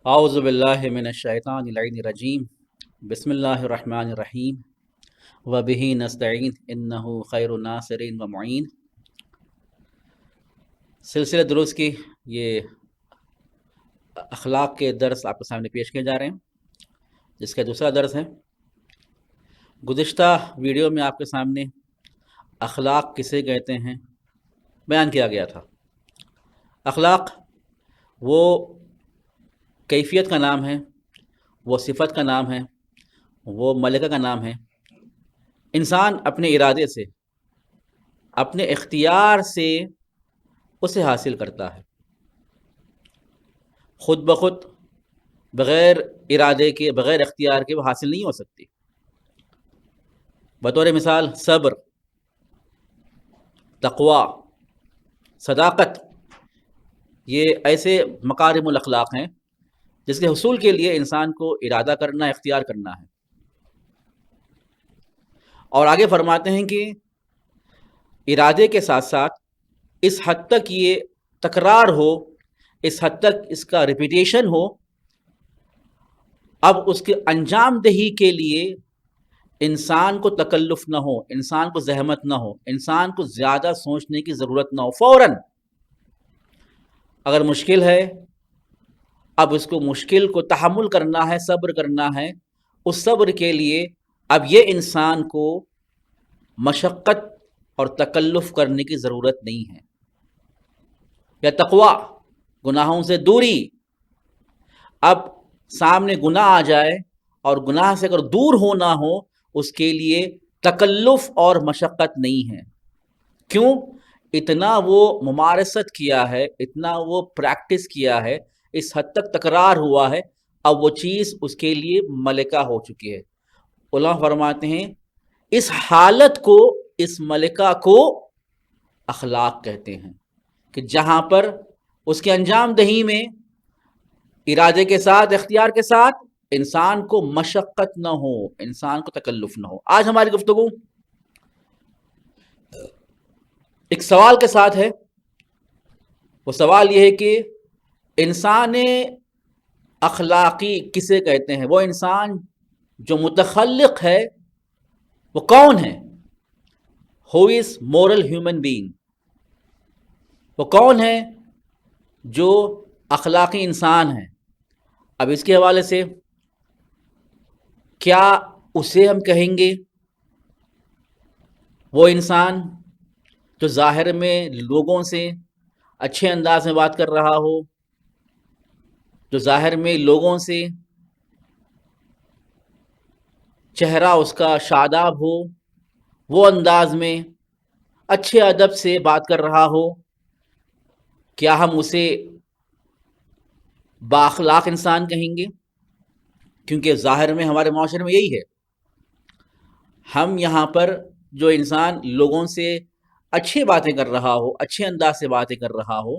اعوذ باللہ من الشیطان الرجیم بسم اللہ الرحمن الرحیم وبہ نستعین انہ خیر ناصر و معین۔ سلسلہ دروس کی یہ اخلاق کے درس آپ کے سامنے پیش کیے جا رہے ہیں، جس کا دوسرا درس ہے۔ گزشتہ ویڈیو میں آپ کے سامنے اخلاق کسے کہتے ہیں بیان کیا گیا تھا۔ اخلاق وہ کیفیت کا نام ہے، وہ صفت کا نام ہے، وہ ملکہ کا نام ہے۔ انسان اپنے ارادے سے، اپنے اختیار سے اسے حاصل کرتا ہے، خود بخود بغیر ارادے کے، بغیر اختیار کے وہ حاصل نہیں ہو سکتی۔ بطور مثال صبر، تقوی، صداقت، یہ ایسے مکارم الاخلاق ہیں جس کے حصول کے لیے انسان کو ارادہ کرنا، اختیار کرنا ہے۔ اور آگے فرماتے ہیں کہ ارادے کے ساتھ ساتھ اس حد تک یہ تکرار ہو، اس حد تک اس کا ریپیٹیشن ہو، اب اس کے انجام دہی کے لیے انسان کو تکلف نہ ہو، انسان کو زحمت نہ ہو، انسان کو زیادہ سوچنے کی ضرورت نہ ہو۔ فوراً اگر مشکل ہے، اب اس کو مشکل کو تحمل کرنا ہے، صبر کرنا ہے۔ اس صبر کے لیے اب یہ انسان کو مشقت اور تکلف کرنے کی ضرورت نہیں ہے۔ یا تقوی، گناہوں سے دوری، اب سامنے گناہ آ جائے اور گناہ سے اگر دور ہونا ہو، اس کے لیے تکلف اور مشقت نہیں ہے۔ کیوں؟ اتنا وہ ممارست کیا ہے، اتنا وہ پریکٹس کیا ہے، اس حد تک تکرار ہوا ہے، اب وہ چیز اس کے لیے ملکہ ہو چکی ہے۔ علماء فرماتے ہیں اس حالت کو، اس ملکہ کو اخلاق کہتے ہیں، کہ جہاں پر اس کے انجام دہی میں ارادے کے ساتھ، اختیار کے ساتھ انسان کو مشقت نہ ہو، انسان کو تکلف نہ ہو۔ آج ہماری گفتگو ایک سوال کے ساتھ ہے۔ وہ سوال یہ ہے کہ انسان اخلاقی کسے کہتے ہیں؟ وہ انسان جو متخلق ہے وہ کون ہے؟ Who is moral human being؟ وہ کون ہے جو اخلاقی انسان ہے؟ اب اس کے حوالے سے کیا اسے ہم کہیں گے وہ انسان جو ظاہر میں لوگوں سے اچھے انداز میں بات کر رہا ہو، جو ظاہر میں لوگوں سے چہرہ اس کا شاداب ہو، وہ انداز میں اچھے ادب سے بات کر رہا ہو، کیا ہم اسے بااخلاق انسان کہیں گے؟ کیونکہ ظاہر میں ہمارے معاشرے میں یہی ہے۔ ہم یہاں پر جو انسان لوگوں سے اچھی باتیں کر رہا ہو، اچھے انداز سے باتیں کر رہا ہو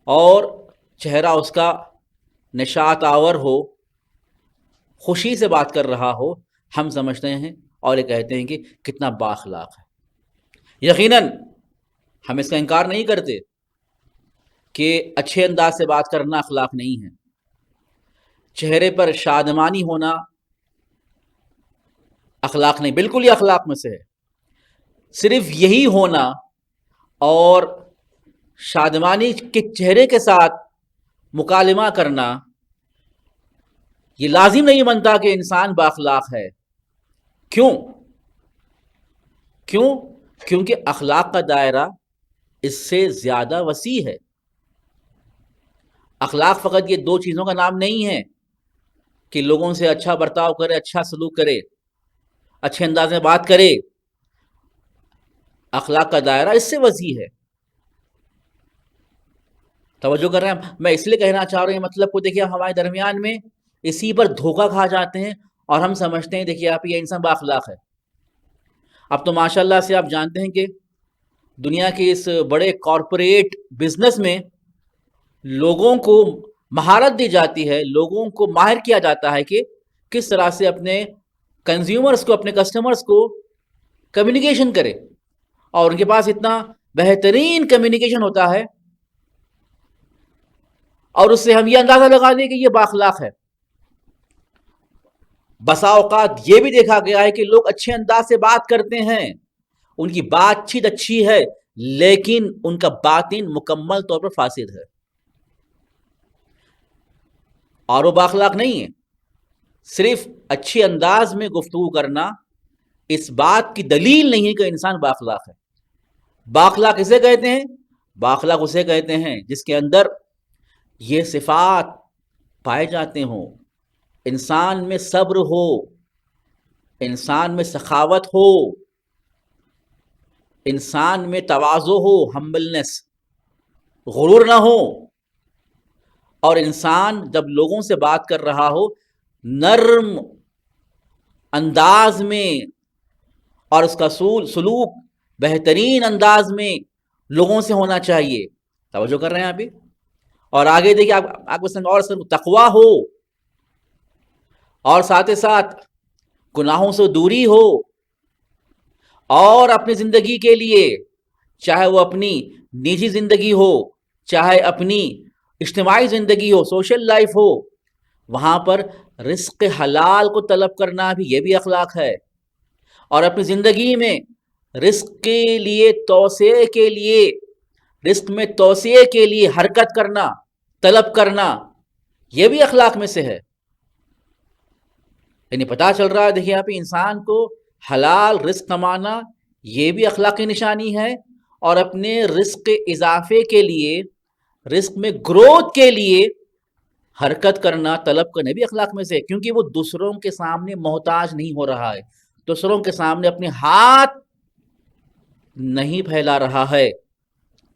اور چہرہ اس کا نشاط آور ہو، خوشی سے بات کر رہا ہو، ہم سمجھتے ہیں اور یہ کہتے ہیں کہ کتنا بااخلاق ہے۔ یقیناً ہم اس کا انکار نہیں کرتے کہ اچھے انداز سے بات کرنا اخلاق نہیں ہے، چہرے پر شادمانی ہونا اخلاق نہیں، بالکل یہ اخلاق میں سے ہے۔ صرف یہی ہونا اور شادمانی کے چہرے کے ساتھ مکالمہ کرنا یہ لازم نہیں بنتا کہ انسان بااخلاق ہے۔ کیوں؟ کیونکہ اخلاق کا دائرہ اس سے زیادہ وسیع ہے. اخلاق فقط یہ دو چیزوں کا نام نہیں ہے کہ لوگوں سے اچھا برتاؤ کرے، اچھا سلوک کرے، اچھے انداز میں بات کرے. اخلاق کا دائرہ اس سے وسیع ہے. توجہ کر رہے ہیں؟ میں اس لیے کہنا چاہ رہا ہوں مطلب کو دیکھیے ہمارے درمیان میں اسی پر دھوکہ کھا جاتے ہیں اور ہم سمجھتے ہیں دیکھیے آپ یہ انسان با اخلاق ہے. اب تو ماشاءاللہ سے آپ جانتے ہیں کہ دنیا کے اس بڑے کارپوریٹ بزنس میں لوگوں کو مہارت دی جاتی ہے، لوگوں کو ماہر کیا جاتا ہے کہ کس طرح سے اپنے کنزیومرز کو، اپنے کسٹمرز کو کمیونیکیشن کرے. اور ان کے پاس اتنا بہترین کمیونیکیشن ہوتا ہے اور اس سے ہم یہ اندازہ لگا دیں کہ یہ بااخلاق ہے. بسا اوقات یہ بھی دیکھا گیا ہے کہ لوگ اچھے انداز سے بات کرتے ہیں، ان کی بات چیت اچھی ہے، لیکن ان کا باطن مکمل طور پر فاسد ہے اور وہ بااخلاق نہیں ہے. صرف اچھے انداز میں گفتگو کرنا اس بات کی دلیل نہیں ہے کہ انسان بااخلاق ہے. بااخلاق اسے کہتے ہیں، بااخلاق اسے کہتے ہیں جس کے اندر یہ صفات پائے جاتے ہوں. انسان میں صبر ہو، انسان میں سخاوت ہو، انسان میں تواضع ہو، ہمبلنس، غرور نہ ہو، اور انسان جب لوگوں سے بات کر رہا ہو نرم انداز میں اور اس کا سلوک بہترین انداز میں لوگوں سے ہونا چاہیے. توجہ کر رہے ہیں ابھی؟ اور آگے دیکھیے آپ کو سنگ اور تقویٰ ہو، اور ساتھ ساتھ گناہوں سے دوری ہو، اور اپنی زندگی کے لیے چاہے وہ اپنی نجی زندگی ہو، چاہے اپنی اجتماعی زندگی ہو، سوشل لائف ہو، وہاں پر رزق حلال کو طلب کرنا بھی یہ بھی اخلاق ہے. اور اپنی زندگی میں رزق کے لیے توسعے کے لیے، رزق میں توسعے کے لیے حرکت کرنا، طلب کرنا، یہ بھی اخلاق میں سے ہے. یعنی پتہ چل رہا ہے دیکھیے آپ انسان کو حلال رزق کمانا یہ بھی اخلاق کی نشانی ہے، اور اپنے رزق کے اضافے کے لیے، رزق میں گروتھ کے لیے حرکت کرنا، طلب کرنا بھی اخلاق میں سے ہے. کیونکہ وہ دوسروں کے سامنے محتاج نہیں ہو رہا ہے، دوسروں کے سامنے اپنے ہاتھ نہیں پھیلا رہا ہے،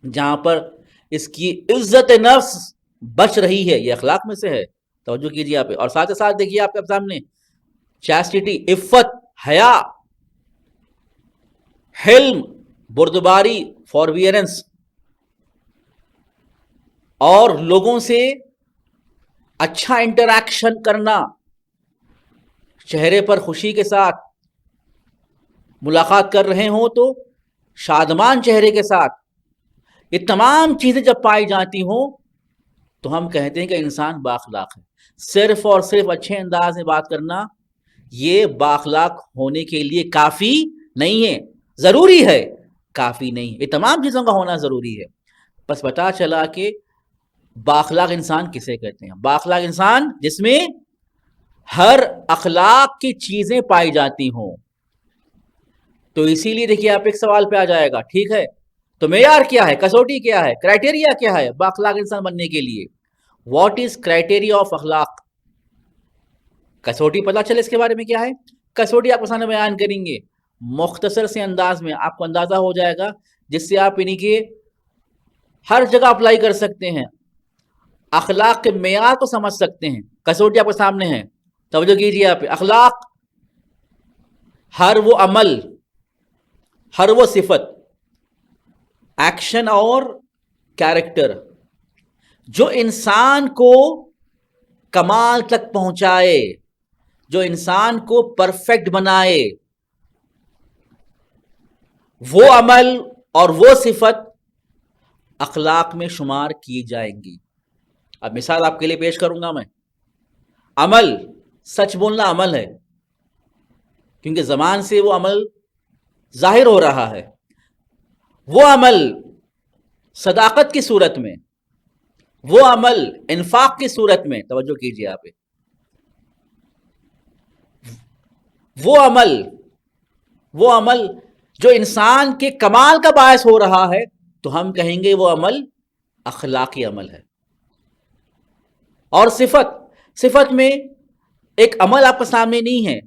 جہاں پر اس کی عزت نفس بچ رہی ہے، یہ اخلاق میں سے ہے. توجہ کیجیے آپ. اور ساتھ ساتھ دیکھیے آپ کے سامنے چیسٹیٹی، عفت، حیا، حلم، بردباری، فاربیئرنس، اور لوگوں سے اچھا انٹریکشن کرنا، چہرے پر خوشی کے ساتھ ملاقات کر رہے ہوں تو شادمان چہرے کے ساتھ. یہ تمام چیزیں جب پائی جاتی ہوں تو ہم کہتے ہیں کہ انسان بااخلاق ہے. صرف اور صرف اچھے انداز میں بات کرنا یہ بااخلاق ہونے کے لیے کافی نہیں ہے. ضروری ہے، کافی نہیں. یہ تمام چیزوں کا ہونا ضروری ہے. بس پتہ چلا کہ بااخلاق انسان کسے کہتے ہیں. بااخلاق انسان جس میں ہر اخلاق کی چیزیں پائی جاتی ہوں. تو اسی لیے دیکھیے آپ ایک سوال پہ آ جائے گا، ٹھیک ہے تو معیار کیا ہے، کسوٹی کیا ہے، کرائٹیریا کیا ہے بااخلاق انسان بننے کے لیے؟ واٹ از کرائٹیریا آف اخلاق؟ کسوٹی پتہ چلے اس کے بارے میں کیا ہے؟ کسوٹی آپ کو سامنے بیان کریں گے مختصر سے انداز میں، آپ کو اندازہ ہو جائے گا جس سے آپ انہیں کے ہر جگہ اپلائی کر سکتے ہیں، اخلاق کے معیار کو سمجھ سکتے ہیں. کسوٹی آپ کے سامنے ہے، توجہ کیجیے آپ. اخلاق ہر وہ عمل، ہر وہ صفت، ایکشن اور کیریکٹر جو انسان کو کمال تک پہنچائے، جو انسان کو پرفیکٹ بنائے، وہ عمل اور وہ صفت اخلاق میں شمار کی جائیں گی. اب مثال آپ کے لیے پیش کروں گا میں. عمل، سچ بولنا عمل ہے، کیونکہ زبان سے وہ عمل ظاہر ہو رہا ہے. وہ عمل صداقت کی صورت میں، وہ عمل انفاق کی صورت میں، توجہ کیجیے آپ. وہ عمل جو انسان کے کمال کا باعث ہو رہا ہے تو ہم کہیں گے وہ عمل اخلاقی عمل ہے. اور صفت میں ایک عمل آپ کے سامنے نہیں ہے،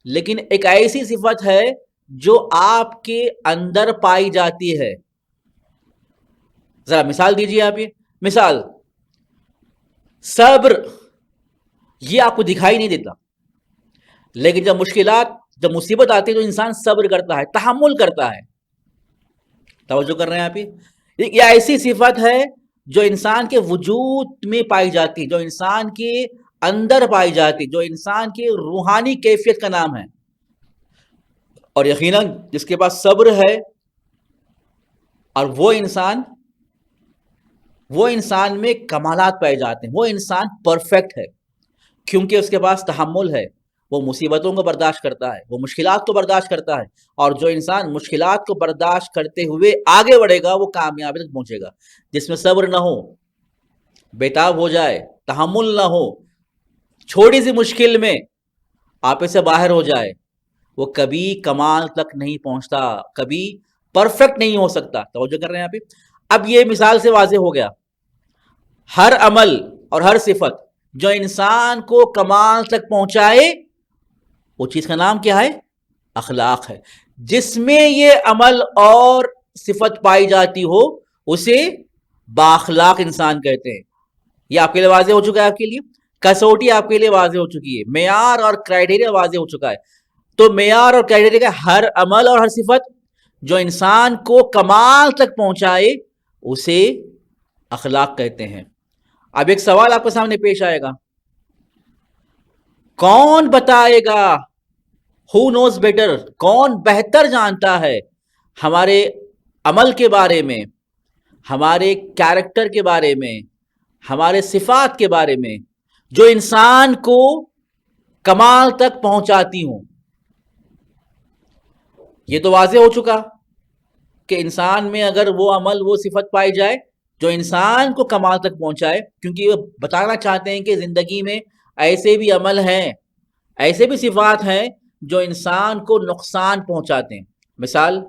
لیکن ایک ایسی صفت ہے جو آپ کے اندر پائی جاتی ہے. ذرا مثال دیجیے آپ. یہ مثال صبر، یہ آپ کو دکھائی نہیں دیتا، لیکن جب مصیبت آتی ہے تو انسان صبر کرتا ہے، تحمل کرتا ہے. توجہ کر رہے ہیں آپ؟ یہ ایسی صفت ہے جو انسان کے وجود میں پائی جاتی، جو انسان کے اندر پائی جاتی، جو انسان کی روحانی کیفیت کا نام ہے. اور یقیناً جس کے پاس صبر ہے اور وہ انسان میں کمالات پائے جاتے ہیں، وہ انسان پرفیکٹ ہے، کیونکہ اس کے پاس تحمل ہے. وہ مصیبتوں کو برداشت کرتا ہے، وہ مشکلات کو برداشت کرتا ہے. اور جو انسان مشکلات کو برداشت کرتے ہوئے آگے بڑھے گا وہ کامیابی تک پہنچے گا. جس میں صبر نہ ہو، بےتاب ہو جائے، تحمل نہ ہو، چھوٹی سی مشکل میں آپے سے باہر ہو جائے، وہ کبھی کمال تک نہیں پہنچتا، کبھی پرفیکٹ نہیں ہو سکتا. توجہ کر رہے ہیں آپ؟ اب یہ مثال سے واضح ہو گیا، ہر عمل اور ہر صفت جو انسان کو کمال تک پہنچائے وہ چیز کا نام کیا ہے؟ اخلاق ہے. جس میں یہ عمل اور صفت پائی جاتی ہو اسے بااخلاق انسان کہتے ہیں. یہ آپ کے لیے واضح ہو چکا ہے، آپ کے لیے کسوٹی آپ کے لیے واضح ہو چکی ہے، معیار اور کرائیٹیریا واضح ہو چکا ہے. تو معیار اور کرائیٹیریا کا ہر عمل اور ہر صفت جو انسان کو کمال تک پہنچائے اسے اخلاق کہتے ہیں. اب ایک سوال آپ کے سامنے پیش آئے گا، کون بتائے گا؟ ہو نوز بیٹر، کون بہتر جانتا ہے ہمارے عمل کے بارے میں، ہمارے کیریکٹر کے بارے میں، ہمارے صفات کے بارے میں، جو انسان کو کمال تک پہنچاتی ہوں. یہ تو واضح ہو چکا کہ انسان میں اگر وہ عمل وہ صفت پائی جائے جو انسان کو کمال تک پہنچائے، کیونکہ وہ بتانا چاہتے ہیں کہ زندگی میں ایسے بھی عمل ہیں، ایسے بھی صفات ہیں جو انسان کو نقصان پہنچاتے ہیں. مثال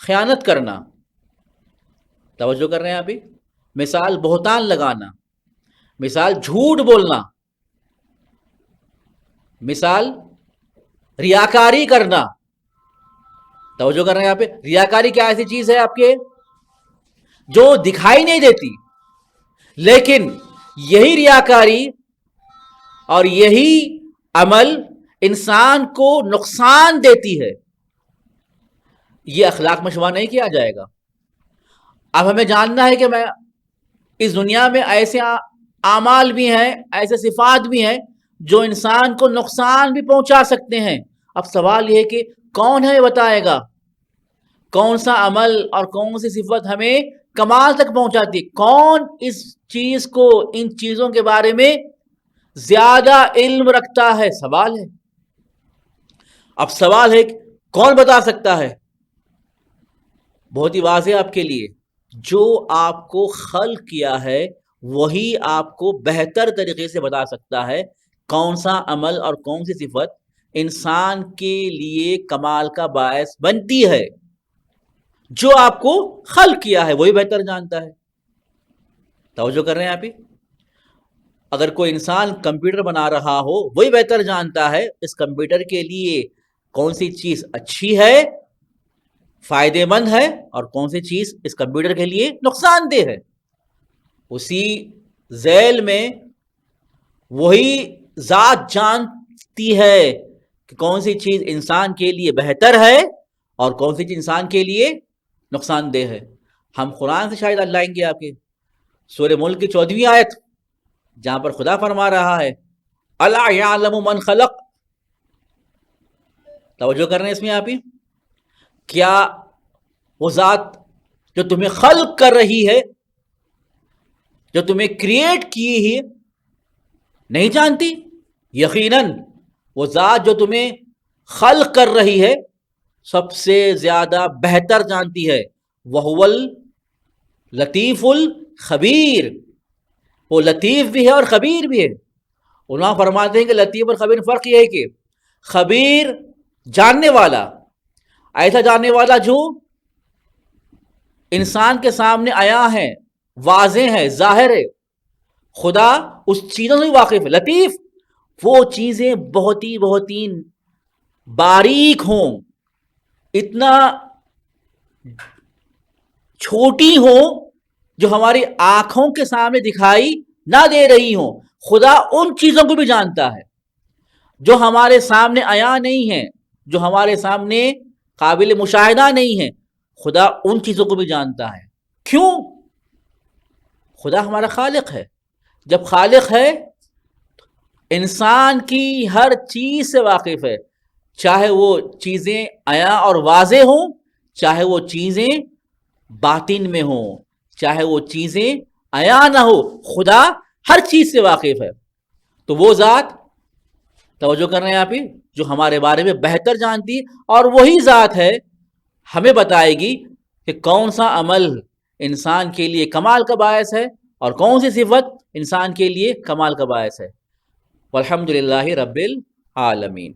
خیانت کرنا، توجہ کر رہے ہیں ابھی، مثال بہتان لگانا، مثال جھوٹ بولنا، مثال ریاکاری کرنا. توجہ کر رہے ہیں یہاں پہ؟ ریاکاری کیا ایسی چیز ہے آپ کے جو دکھائی نہیں دیتی، لیکن یہی ریاکاری اور یہی عمل انسان کو نقصان دیتی ہے. یہ اخلاق میں شمار نہیں کیا جائے گا. اب ہمیں جاننا ہے کہ میں اس دنیا میں ایسے اعمال بھی ہیں، ایسے صفات بھی ہیں جو انسان کو نقصان بھی پہنچا سکتے ہیں. اب سوال یہ ہے کہ کون ہے بتائے گا کون سا عمل اور کون سی صفت ہمیں کمال تک پہنچاتی ہے؟ کون اس چیز کو، ان چیزوں کے بارے میں زیادہ علم رکھتا ہے؟ سوال ہے. اب سوال ہے کون بتا سکتا ہے؟ بہت ہی واضح آپ کے لیے، جو آپ کو خلق کیا ہے وہی آپ کو بہتر طریقے سے بتا سکتا ہے کون سا عمل اور کون سی صفت انسان کے لیے کمال کا باعث بنتی ہے. جو آپ کو خلق کیا ہے وہی بہتر جانتا ہے. توجہ کر رہے ہیں آپ؟ اگر کوئی انسان کمپیوٹر بنا رہا ہو وہی بہتر جانتا ہے اس کمپیوٹر کے لیے کون سی چیز اچھی ہے، فائدے مند ہے، اور کون سی چیز اس کمپیوٹر کے لیے نقصان دہ ہے. اسی ذیل میں وہی ذات جانتی ہے کہ کون سی چیز انسان کے لیے بہتر ہے اور کون سی چیز انسان کے لیے نقصان دہ ہے. ہم قرآن سے شاید لائیں گے آپ کے سورہ ملک کی 14ویں آیت، جہاں پر خدا فرما رہا ہے الا یعلم من خلق. توجہ کر رہے ہیں اس میں آپ ہی؟ کیا وہ ذات جو تمہیں خلق کر رہی ہے، جو تمہیں کریٹ کی ہے، نہیں جانتی؟ یقیناً وہ ذات جو تمہیں خلق کر رہی ہے سب سے زیادہ بہتر جانتی ہے. وَهُوَ اللطیف الخبیر، وہ لطیف بھی ہے اور خبیر بھی ہے. علماء فرماتے ہیں کہ لطیف اور خبیر فرق یہ ہے کہ خبیر جاننے والا، ایسا جاننے والا جو انسان کے سامنے آیا ہے، واضح ہے، ظاہر ہے. خدا اس چیزوں سے بھی واقف ہے. لطیف، وہ چیزیں بہت ہی باریک ہوں، اتنا چھوٹی ہوں جو ہماری آنکھوں کے سامنے دکھائی نہ دے رہی ہوں، خدا ان چیزوں کو بھی جانتا ہے جو ہمارے سامنے عیاں نہیں ہیں، جو ہمارے سامنے قابل مشاہدہ نہیں ہے. خدا ان چیزوں کو بھی جانتا ہے. کیوں؟ خدا ہمارا خالق ہے. جب خالق ہے انسان کی ہر چیز سے واقف ہے، چاہے وہ چیزیں عیاں اور واضح ہوں، چاہے وہ چیزیں باطن میں ہوں، چاہے وہ چیزیں عیاں نہ ہو، خدا ہر چیز سے واقف ہے. تو وہ ذات، توجہ کر رہے ہیں آپ ہی، جو ہمارے بارے میں بہتر جانتی، اور وہی ذات ہے ہمیں بتائے گی کہ کون سا عمل انسان کے لیے کمال کا باعث ہے اور کون سی صفت انسان کے لیے کمال کا باعث ہے. والحمد للہ رب العالمین.